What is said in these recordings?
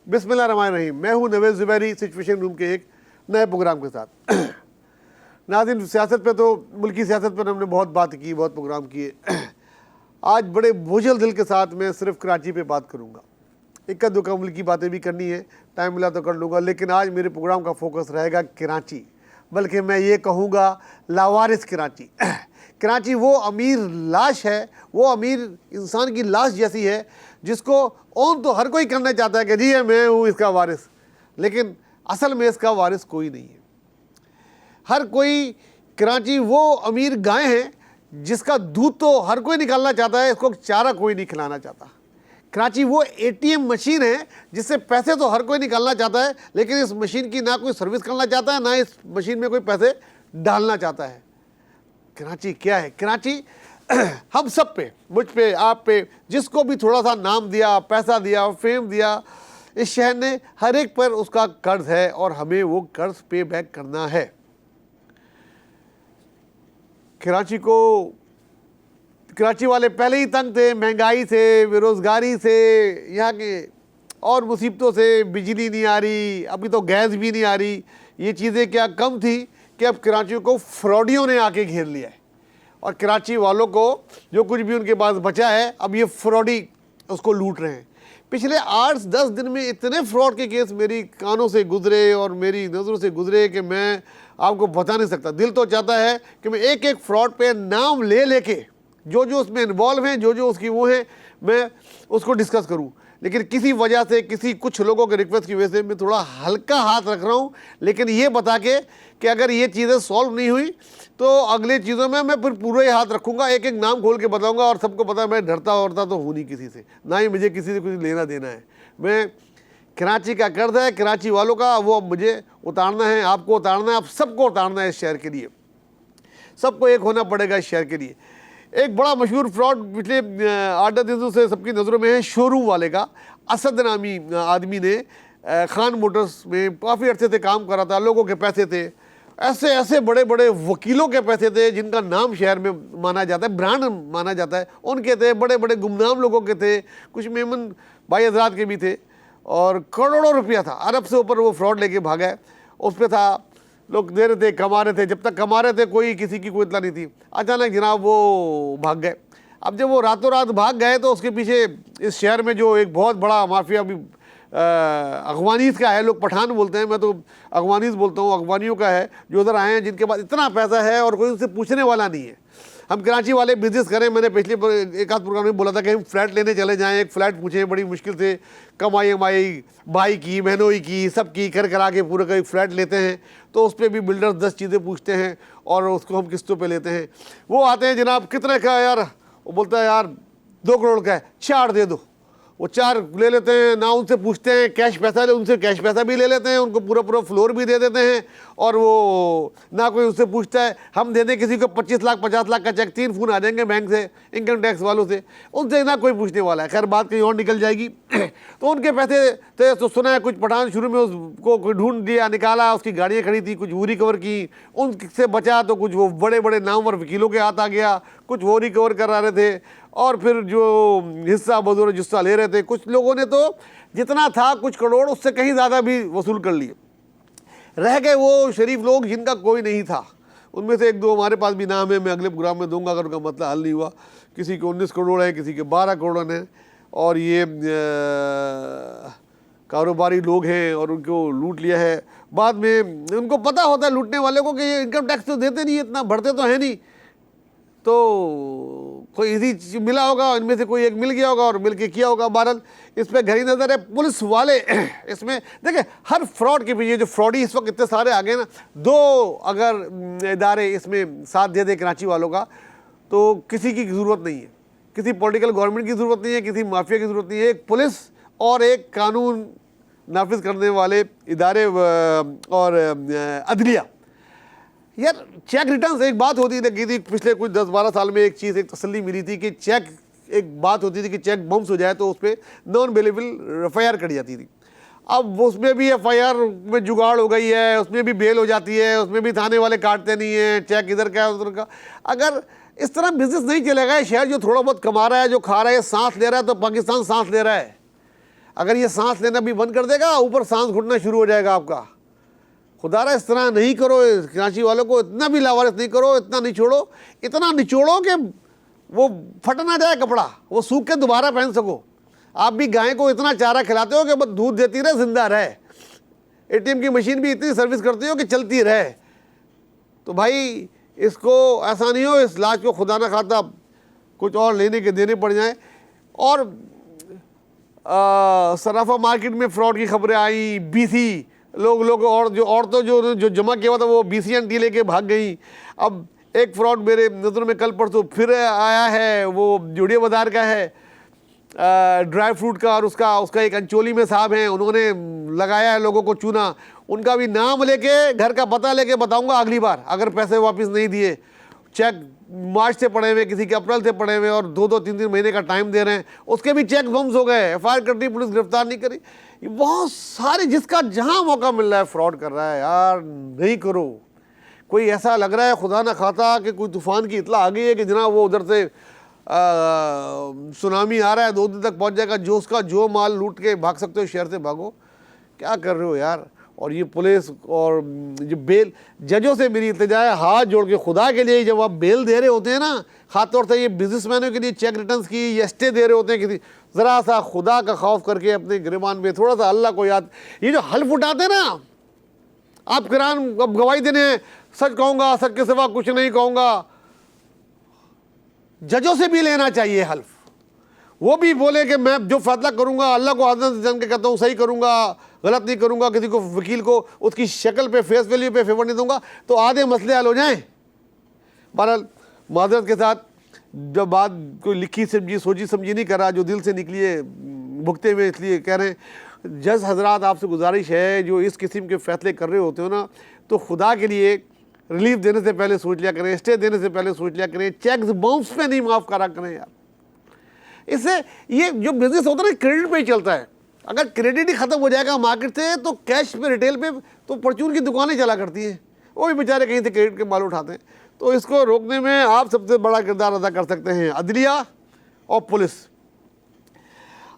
बिस्मिल्लाहिर्रहमानिर्रहीम। मैं हूं नवेद ज़ुबैरी, सिचुएशन रूम के एक नए प्रोग्राम के साथ। नाज़रीन, सियासत पे तो मुल्की सियासत पर हमने बहुत बात की, बहुत प्रोग्राम किए। आज बड़े बोझल दिल के साथ मैं सिर्फ कराची पे बात करूंगा। इक्का दुक्का मुल्की बातें भी करनी है, टाइम मिला तो कर लूँगा, लेकिन आज मेरे प्रोग्राम का फोकस रहेगा कराची, बल्कि मैं ये कहूँगा लावारिस कराची। कराची वो अमीर लाश है, वो अमीर इंसान की लाश जैसी है जिसको ओन तो हर कोई करना चाहता है कि जी मैं हूँ इसका वारिस, लेकिन असल में इसका वारिस कोई नहीं है। हर कोई कराची वो अमीर गाय है जिसका दूध तो हर कोई निकालना चाहता है, इसको चारा कोई नहीं खिलाना चाहता। कराची वो एटीएम मशीन है जिससे पैसे तो हर कोई निकालना चाहता है, लेकिन इस मशीन की ना कोई सर्विस करना चाहता है, ना इस मशीन में कोई पैसे डालना चाहता है। कराची क्या है? कराची हम सब पे, मुझ पे, आप पे, जिसको भी थोड़ा सा नाम दिया, पैसा दिया, फेम दिया, इस शहर ने हर एक पर उसका कर्ज है और हमें वो कर्ज पे बैक करना है। कराची वाले पहले ही तंग थे, महंगाई से, बेरोज़गारी से, यहाँ के और मुसीबतों से। बिजली नहीं आ रही, अभी तो गैस भी नहीं आ रही। ये चीज़ें क्या कम थी कि अब कराची को फ्रॉडियों ने आके घेर लिया है, और कराची वालों को जो कुछ भी उनके पास बचा है, अब ये फ्रॉडी उसको लूट रहे हैं। पिछले 8-10 दिन में इतने फ्रॉड के केस मेरी कानों से गुजरे और मेरी नज़रों से गुजरे कि मैं आपको बता नहीं सकता। दिल तो चाहता है कि मैं एक एक फ्रॉड पे नाम ले लेके जो जो उसमें इन्वॉल्व हैं, जो जो उसकी वो हैं, मैं उसको डिस्कस करूं, लेकिन किसी वजह से, कुछ लोगों के रिक्वेस्ट की वजह से मैं थोड़ा हल्का हाथ रख रहा हूं, लेकिन ये बता के कि अगर ये चीज़ें सॉल्व नहीं हुई तो अगले चीज़ों में मैं फिर पूरे हाथ रखूंगा, एक एक नाम खोल के बताऊंगा। और सबको पता है मैं डरता वरता तो हूँ नहीं किसी से, ना ही मुझे किसी से कुछ लेना देना है। मैं कराची का कर्ज है, कराची वालों का, वो अब मुझे उतारना है, आपको उतारना है, आप सबको उतारना है। इस शहर के लिए सबको एक होना पड़ेगा। इस शहर के लिए एक बड़ा मशहूर फ्रॉड पिछले 8-10 दिनों से सबकी नज़रों में है, शोरूम वाले का। असद नामी आदमी ने खान मोटर्स में काफ़ी अर्से से काम करा था, लोगों के पैसे थे, ऐसे ऐसे बड़े बड़े वकीलों के पैसे थे जिनका नाम शहर में माना जाता है, ब्रांड माना जाता है, उनके थे। बड़े बड़े गुमनाम लोगों के थे, कुछ मेमन भाई हजरात के भी थे, और करोड़ों रुपया था। अरब से ऊपर वो फ्रॉड लेके भागा है। उस पर था, लोग दे रहे थे, कमा रहे थे। जब तक कमा रहे थे कोई किसी की कोई इतना नहीं थी। अचानक जनाब वो भाग गए। अब जब वो रातों रात भाग गए तो उसके पीछे इस शहर में जो एक बहुत बड़ा माफिया भी अगवानीज़ का है, लोग पठान बोलते हैं, मैं तो अगवानीज़ बोलता हूँ, अगवानियों का है, जो उधर आए हैं, जिनके पास इतना पैसा है और कोई उनसे पूछने वाला नहीं है। हम कराची वाले बिजनेस करें, मैंने पिछले एक आध प्रोग्राम में बोला था कि हम फ्लैट लेने चले जाएं, एक फ्लैट पूछें, बड़ी मुश्किल से कमाई भाई की, बहनोई की, सबकी कर करा के पूरा का एक फ्लैट लेते हैं, तो उस पर भी बिल्डर्स 10 चीज़ें पूछते हैं और उसको हम किस्तों पे लेते हैं। वो आते हैं, जनाब कितने का है यार? वो बोलता है यार 2 करोड़ का है, 4 दे दो। वो 4 ले लेते हैं, ना उनसे पूछते हैं, कैश पैसा उनसे कैश पैसा भी ले लेते हैं, उनको पूरा फ्लोर भी दे देते हैं, और वो ना कोई उससे पूछता है। हम दे दें किसी को 25 लाख 50 लाख का चेक, 3 फोन आ जाएंगे बैंक से, इनकम टैक्स वालों से, उनसे ना कोई पूछने वाला है। खैर बात कहीं और निकल जाएगी। तो उनके पैसे थे, तो सुना है कुछ पठान शुरू में उसको कोई ढूंढ दिया, निकाला, उसकी गाड़ियाँ खड़ी थी, कुछ वो रिकवर की, उनसे बचा तो कुछ वो बड़े बड़े नामवर वकीलों के हाथ आ गया, कुछ वो रिकवर करा रहे थे, और फिर जो हिस्सा बदौर जिस्सा ले रहे थे, कुछ लोगों ने तो जितना था कुछ करोड़ उससे कहीं ज़्यादा भी वसूल कर लिए। रह गए वो शरीफ लोग जिनका कोई नहीं था। उनमें से 1-2 हमारे पास भी नाम है, मैं अगले प्रोग्राम में दूंगा अगर उनका मसला हल नहीं हुआ। किसी के 19 करोड़ है, किसी के 12 करोड़ हैं, और ये कारोबारी लोग हैं और उनको लूट लिया है। बाद में उनको पता होता है लूटने वाले को कि ये इनकम टैक्स तो देते नहीं, इतना भरते तो है नहीं, तो कोई इजी मिला होगा, इनमें से कोई एक मिल गया होगा और मिल के किया होगा। बहरहाल इस पर घड़ी नज़र है पुलिस वाले। इसमें देखिए, हर फ्रॉड के पीछे जो फ्रॉडी इस वक्त इतने सारे आ गए ना, 2 अगर इदारे इसमें साथ दे दे कराची वालों का, तो किसी की ज़रूरत नहीं है, किसी पॉलिटिकल गवर्नमेंट की ज़रूरत नहीं है, किसी माफिया की ज़रूरत नहीं है। एक पुलिस और एक कानून नाफिज करने वाले इदारे और अदलिया। यार चेक रिटर्न्स एक बात होती थी पिछले कुछ 10-12 साल में, एक चीज़, एक तसल्ली मिली थी कि चेक, एक बात होती थी कि चेक बम्स हो जाए तो उस पर नॉन बेलेबल FIR कट जाती थी। अब उसमें भी FIR में जुगाड़ हो गई है, उसमें भी बेल हो जाती है, उसमें भी थाने वाले काटते नहीं हैं, चेक इधर का उधर का। अगर इस तरह बिजनेस नहीं चलेगा, शहर जो थोड़ा बहुत कमा रहा है, जो खा रहा है, सांस ले रहा है, तो पाकिस्तान सांस ले रहा है। अगर ये सांस लेना भी बंद कर देगा, ऊपर सांस घुटना शुरू हो जाएगा आपका। खुदारा इस तरह नहीं करो, कराची वालों को इतना भी लावारिस नहीं करो, इतना निचोड़ो, इतना निचोड़ो कि वो फट ना जाए कपड़ा, वो सूख के दोबारा पहन सको। आप भी गाय को इतना चारा खिलाते हो कि बस दूध देती रहे, जिंदा रहे। एटीएम की मशीन भी इतनी सर्विस करती हो कि चलती रहे। तो भाई इसको ऐसा नहीं हो इस लाश को खुदा ना खाता कुछ और लेने के देने पड़ जाएं। और सराफा मार्केट में फ्रॉड की खबरें आई, बीसी लोग और जो औरतों जो जमा किया हुआ था वो BCNT लेके भाग गई। अब एक फ्रॉड मेरे नज़र में कल परसों फिर आया है, वो जुड़िया बाजार का है, ड्राई फ्रूट का, और उसका एक अंचोली में साहब हैं, उन्होंने लगाया है लोगों को चूना। उनका भी नाम लेके, घर का पता लेके बताऊंगा अगली बार, अगर पैसे वापस नहीं दिए। चेक मार्च से पड़े हुए, किसी के अप्रैल से पड़े हुए, और 2-2, 3-3 महीने का टाइम दे रहे हैं, उसके भी चेक बम्स हो गए। FIR कर दी, पुलिस गिरफ्तार नहीं करी। बहुत सारे, जिसका जहां मौका मिल रहा है फ्रॉड कर रहा है। यार नहीं करो। कोई ऐसा लग रहा है खुदा ना खाता कि कोई तूफान की इतला आ गई है कि जनाब वो उधर से सुनामी आ रहा है, 2 दिन तक पहुंच जाएगा, जो उसका जो माल लूट के भाग सकते हो शहर से भागो। क्या कर रहे हो यार। और ये पुलिस और जो बेल, जजों से मेरी इल्तिजा है, हाथ जोड़ के खुदा के लिए, जब आप बेल दे रहे होते हैं ना, खास तौर से ये बिजनेसमैनों के लिए चेक रिटर्न्स की या स्टे दे रहे होते हैं किसी, ज़रा सा खुदा का खौफ करके अपने गिरबान में थोड़ा सा अल्लाह को याद। ये जो हल्फ उठाते हैं ना, आप किरान अब गवाही देने हैं, सच कहूँगा, सच के सिवा कुछ नहीं कहूँगा, जजों से भी लेना चाहिए हल्फ। वो भी बोले कि मैं जो फैसला करूँगा अल्लाह को आज़म से जान के कहता हूँ, सही करूँगा, गलत नहीं करूँगा, किसी को वकील को उसकी शक्ल पे, फेस वैल्यू पे फेवर नहीं दूंगा, तो आधे मसले हल हो जाएं। बहरहाल माजरत के साथ, जब बात कोई लिखी समझी सोची समझी नहीं कर रहा, जो दिल से निकली है भुगते हुए इसलिए कह रहे हैं। जज हजरात, आपसे गुजारिश है, जो इस किस्म के फैसले कर रहे होते हो ना, तो खुदा के लिए रिलीफ देने से पहले सोच लिया करें, स्टे देने से पहले सोच लिया करें, चेक्स बाउंस पे नहीं माफ़ करा करें यार। इससे ये जो बिजनेस होता है ना, क्रेडिट पे ही चलता है। अगर क्रेडिट ही ख़त्म हो जाएगा मार्केट से, तो कैश पे, रिटेल पे तो परचून की दुकानें चला करती हैं, वो भी बेचारे कहीं से क्रेडिट के माल उठाते हैं। तो इसको रोकने में आप सबसे बड़ा किरदार अदा कर सकते हैं अदलिया और पुलिस।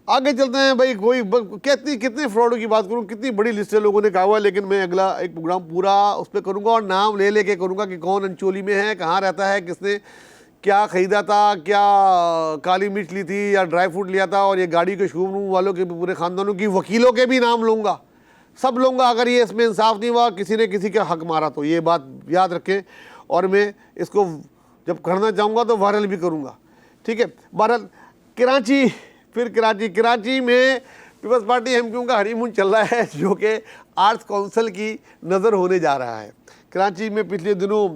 आगे चलते हैं भाई। कोई कितने फ्रॉडों की बात करूं, कितनी बड़ी लिस्ट है, लोगों ने कहा हुआ है, लेकिन मैं अगला एक प्रोग्राम पूरा उस पर करूँगा और नाम ले लेके करूँगा कि कौन अंचोली में है, कहाँ रहता है, किसने क्या ख़रीदा था, क्या काली मिर्च ली थी या ड्राई फ्रूट लिया था, और ये गाड़ी के शोरूम वालों के पूरे ख़ानदानों की, वकीलों के भी नाम लूँगा, सब लूँगा। अगर ये इसमें इंसाफ नहीं हुआ, किसी ने किसी का हक मारा, तो ये बात याद रखें। और मैं इसको जब करना चाहूँगा तो वायरल भी करूँगा, ठीक है। बहरहाल कराची, फिर कराची में पीपल्स पार्टी MQ का हनीमून चल रहा है, जो कि आर्ट्स काउंसिल की नज़र होने जा रहा है। कराची में पिछले दिनों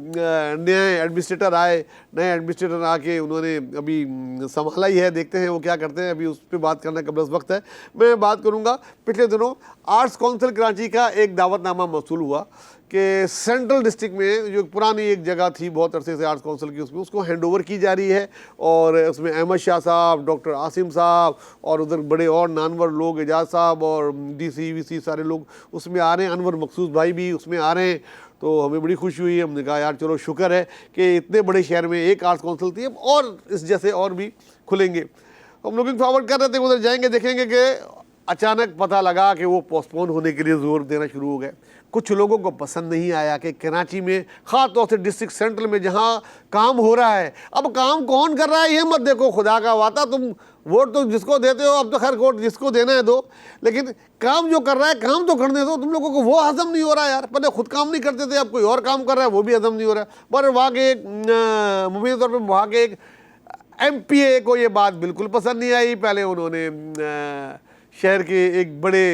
नए एडमिनिस्ट्रेटर आए, नए एडमिनिस्ट्रेटर आके उन्होंने अभी संभाला ही है, देखते हैं वो क्या करते हैं, अभी उस पर बात करना कबल वक्त है। मैं बात करूंगा, पिछले दिनों आर्ट्स काउंसिल कराची का एक दावतनामा मौसूल हुआ कि सेंट्रल डिस्ट्रिक्ट में जो पुरानी एक जगह थी बहुत अरसे से आर्ट्स काउंसिल की, उसमें उसको हैंडओवर की जा रही है। और उसमें अहमद शाह साहब, डॉक्टर आसिम साहब और उधर बड़े और नानवर लोग, एजाज साहब और DC VC सारे लोग उसमें आ रहे हैं, अनवर मखसूस भाई भी उसमें आ रहे हैं। तो हमें बड़ी खुशी हुई। हमने कहा यार चलो शुक्र है कि इतने बड़े शहर में एक आर्ट्स काउंसिल थी, अब और इस जैसे और भी खुलेंगे। हम लुकिंग फॉरवर्ड कर रहे थे, उधर जाएंगे, देखेंगे कि अचानक पता लगा कि वो पोस्टपोन होने के लिए ज़ोर देना शुरू हो गए। कुछ लोगों को पसंद नहीं आया कि कराची में, ख़ास तौर से डिस्ट्रिक्ट सेंट्रल में जहाँ काम हो रहा है, अब काम कौन कर रहा है ये मत देखो, खुदा का वाता, तुम वोट तो जिसको देते हो, अब तो खैर वोट जिसको देना है दो, लेकिन काम जो कर रहा है काम तो करने दो। तुम लोगों को वो हजम नहीं हो रहा यार, पहले खुद काम नहीं करते थे, अब कोई और काम कर रहा है, वो भी हजम नहीं हो रहा है। पर वहाँ के एक मुबीन तौर पर वहाँ के एक MPA को ये बात बिल्कुल पसंद नहीं आई। पहले उन्होंने शहर के एक बड़े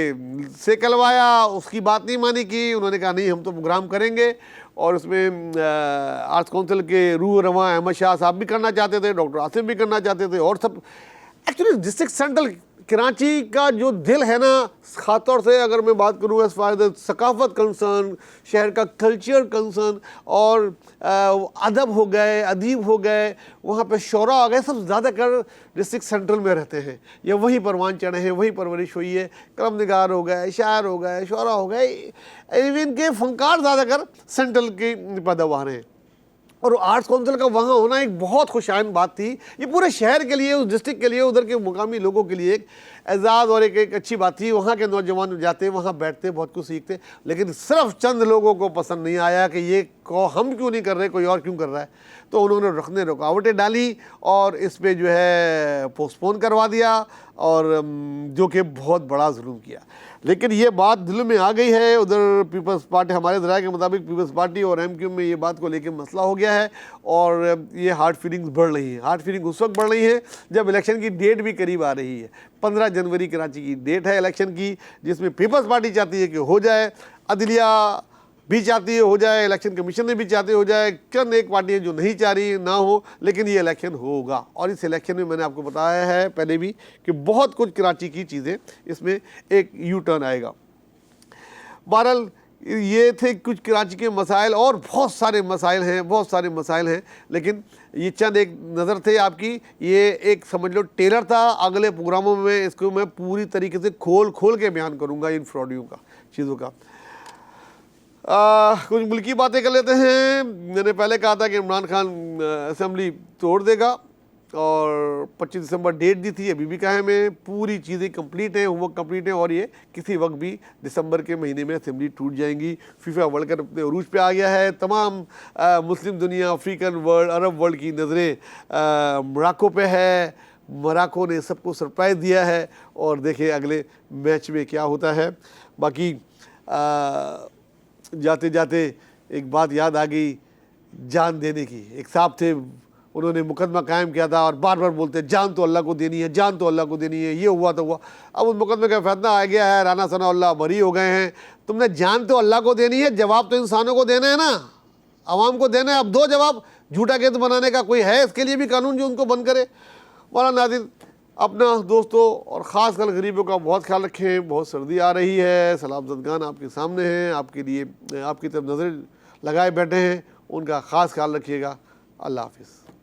से कलवाया, उसकी बात नहीं मानी की, उन्होंने कहा नहीं हम तो प्रोग्राम करेंगे। और उसमें आर्ट्स काउंसिल के रूह रवां अहमद शाह साहब भी करना चाहते थे, डॉक्टर आसिफ भी करना चाहते थे, और सब। एक्चुअली डिस्ट्रिक्ट सेंट्रल कराची का जो दिल है ना, ख़ास तौर से अगर मैं बात करूँ एज फार द सकाफत कंसर्न, शहर का कल्चर कंसर्न, और अदब हो गए, अदीब हो गए, वहाँ पे शोरा आ गए, सब ज़्यादातर डिस्ट्रिक्ट सेंट्रल में रहते हैं, या वहीं परवान चढ़े हैं, वहीं परवरिश हुई है। कलम निगार हो गए, शायर हो गए, शोरा हो गए, इवन के फनकार ज़्यादातर सेंट्रल की पैदावार हैं। और आर्ट्स काउंसिल का वहाँ होना एक बहुत खुशाइन बात थी। ये पूरे शहर के लिए, उस डिस्ट्रिक्ट के लिए, उधर के मुकामी लोगों के लिए एक एजाज़ और एक अच्छी बात थी। वहाँ के नौजवान जाते, वहाँ बैठते, बहुत कुछ सीखते। लेकिन सिर्फ चंद लोगों को पसंद नहीं आया कि ये हम क्यों नहीं कर रहे, कोई और क्यों कर रहा है, तो उन्होंने रखने रुकावटें डाली और इस पर जो है पोस्टपोन करवा दिया, और जो कि बहुत बड़ा जुल्म किया। लेकिन ये बात दिल में आ गई है। उधर पीपल्स पार्टी, हमारे ज़राए के मुताबिक पीपल्स पार्टी और MQ में ये बात को लेकर मसला हो गया है, और ये हार्ड फीलिंग्स बढ़ रही हैं। हार्ड फीलिंग उस वक्त बढ़ रही है जब इलेक्शन की डेट भी करीब आ रही है। 15 जनवरी कराची की डेट है इलेक्शन की, जिसमें पीपल्स पार्टी चाहती है कि हो जाए, अदलिया भी चाहती है हो जाए, इलेक्शन कमीशन ने भी चाहते हो जाए, चंद एक पार्टियाँ जो नहीं चाह रही ना हो, लेकिन ये इलेक्शन होगा। और इस इलेक्शन में मैंने आपको बताया है पहले भी कि बहुत कुछ कराची की चीज़ें, इसमें एक यू टर्न आएगा। बहरहाल ये थे कुछ कराची के मसाइल, और बहुत सारे मसाइल हैं, बहुत सारे मसाइल हैं, लेकिन ये चंद एक नज़र थे आपकी। ये एक समझ लो टेलर था। अगले प्रोग्रामों में इसको मैं पूरी तरीके से खोल के बयान करूँगा इन फ्रॉडियों का, चीज़ों का। कुछ मुल्की बातें कर लेते हैं। मैंने पहले कहा था कि इमरान खान असेंबली तोड़ देगा, और 25 दिसंबर डेट दी थी, अभी भी कायम है। पूरी चीज़ें कंप्लीट हैं, होमवर्क कंप्लीट है, और ये किसी वक्त भी दिसंबर के महीने में असेंबली टूट जाएंगी। फीफा वर्ल्ड कप अपने अरूज पे आ गया है। तमाम मुस्लिम दुनिया, अफ्रीकन वर्ल्ड, अरब वर्ल्ड की नज़रें मोरक्को पे है। मोरक्को ने सबको सरप्राइज़ दिया है, और देखिए अगले मैच में क्या होता है। बाकी जाते जाते एक बात याद आ गई, जान देने की। एक साहब थे, उन्होंने मुकदमा कायम किया था, और बार बार बोलते जान तो अल्लाह को देनी है, जान तो अल्लाह को देनी है, ये हुआ तो हुआ। अब उस मुकदमे का फैसला आ गया है, राना सनाउल्लाह बरी हो गए हैं। तुमने जान तो अल्लाह को देनी है, जवाब तो इंसानों को देना है ना, आवाम को देना है। अब दो जवाब। झूठा केस बनाने का कोई है इसके लिए भी कानून जो उनको बंद करे। वाला नाज़रीन, अपना दोस्तों और ख़ास कर गरीबों का बहुत ख्याल रखें। बहुत सर्दी आ रही है, सलाम ज़दगान आपके सामने हैं, आपके लिए, आपकी तरफ नज़र लगाए बैठे हैं, उनका ख़ास ख्याल रखिएगा। अल्लाह हाफ़िज़।